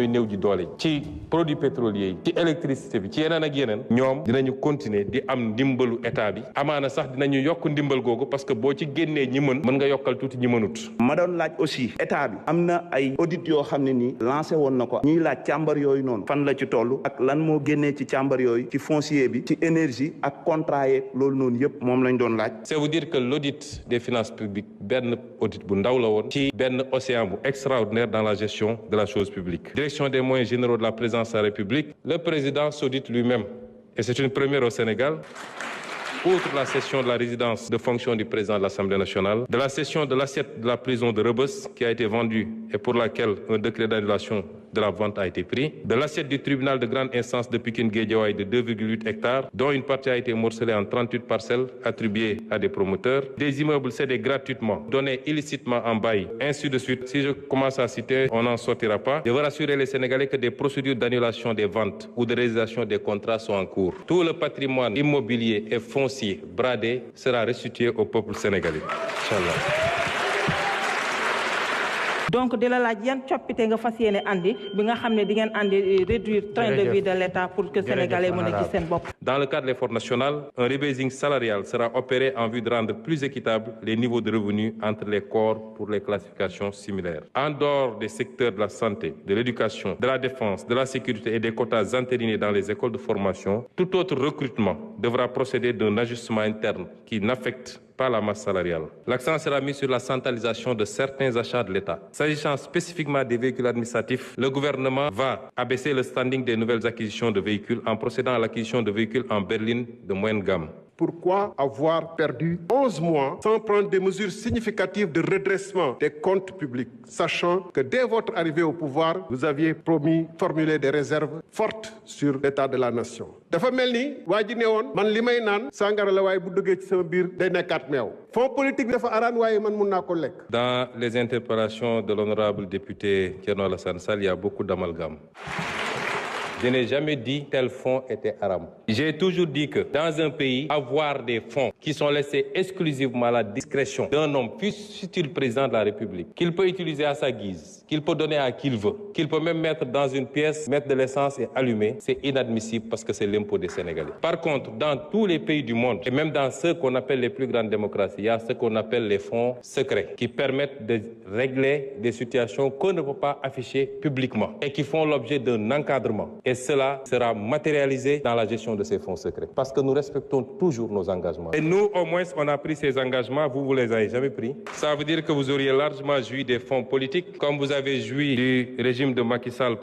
néew ji doole ci produits pétroliers yi ci électricité bi ci yeneen ak yeneen ñoom dinañu continuer di am ndimbalu état bi amaana sax dinañu yokk ndimbal googu parce que boo ci génnee ñi mën nga yokkal tuuti ñi mënut. ma doon laaj aussi état bi am na ay audit yoo xam ne nii lancé woon na ko ñuy laaj càmbar yooyu noonu fan la ci toll ak lan moo génnee ci càmbar yooyu ci foncier bi ci énergie ak contrat yeeg loolu noonu yëpp moom lañ doon laaj. c'est vous dire que l'audit des finances publiques benn audit bu ndaw la woon ci benn océan bu extraordinaire dans la gestion de la chose publique. Direction des moyens généraux de la présidence de la République, le président s'audite lui-même et c'est une première au Sénégal. Outre la cession de la résidence de fonction du président de l'Assemblée nationale, de la cession de l'assiette de la prison de Rebeuss qui a été vendue et pour laquelle un décret d'annulation de la vente a été pris, de l'assiette du tribunal de grande instance de Pikine-Guédiawaye de 2,8 hectares, dont une partie a été morcelée en 38 parcelles attribuées à des promoteurs, des immeubles cédés gratuitement, donnés illicitement en bail, ainsi de suite. Si je commence à citer, on n'en sortira pas. Je veux rassurer les Sénégalais que des procédures d'annulation des ventes ou de résiliation des contrats sont en cours. Tout le patrimoine immobilier et foncier bradé sera restitué au peuple sénégalais. Inch'Allah. donc di la laaj yan coppite nga fas yéene andi bi nga xam ne di ngeen andi réduire train de vie de l'État pour que sénégalais mën a gis seen bopp. Dans le cadre de l'effort national, un rebasing salarial sera opéré en vue de rendre plus équitables les niveaux de revenus entre les corps pour les classifications similaires. En dehors des secteurs de la santé, de l'éducation, de la défense, de la sécurité et des quotas entérinés dans les écoles de formation, tout autre recrutement devra procéder d'un ajustement interne qui n'affecte pas la masse salariale. L'accent sera mis sur la centralisation de certains achats de l'État. S'agissant spécifiquement des véhicules administratifs, le gouvernement va abaisser le standing des nouvelles acquisitions de véhicules en procédant à l'acquisition de véhicules en berline de moyenne gamme. Pourquoi avoir perdu 11 mois sans prendre des mesures significatives de redressement des comptes publics, sachant que dès votre arrivée au pouvoir, vous aviez promis formuler des réserves fortes sur l'état de la nation. dafa mel ni waa ji ne woon man li may naan sàngara la waaye bu duggee ci sama biir day nekkaat meew fonds politique bi dafa araan waaye man mun naa ko lekk. Dans les interpellations de l'honorable député Thierno Alassane Sall, il y a beaucoup d'amalgame. Je n'ai jamais dit tel fonds était haram. J'ai toujours dit que dans un pays, avoir des fonds qui sont laissés exclusivement à la discrétion d'un homme, fût-il président de la République, qu'il peut utiliser à sa guise, qu'il peut donner à qui il veut, qu'il peut même mettre dans une pièce, mettre de l'essence et allumer, c'est inadmissible parce que c'est l'impôt des Sénégalais. Par contre, dans tous les pays du monde, et même dans ceux qu'on appelle les plus grandes démocraties, il y a ce qu'on appelle les fonds secrets qui permettent de régler des situations qu'on ne peut pas afficher publiquement et qui font l'objet d'un encadrement. Et cela sera matérialisé dans la gestion de ces fonds secrets. Parce que nous respectons toujours nos engagements. Et nous, au moins, on a pris ces engagements. Vous les avez jamais pris. Ça veut dire que vous auriez largement joui des fonds politiques, comme vous avez joui du régime de Macky Sall.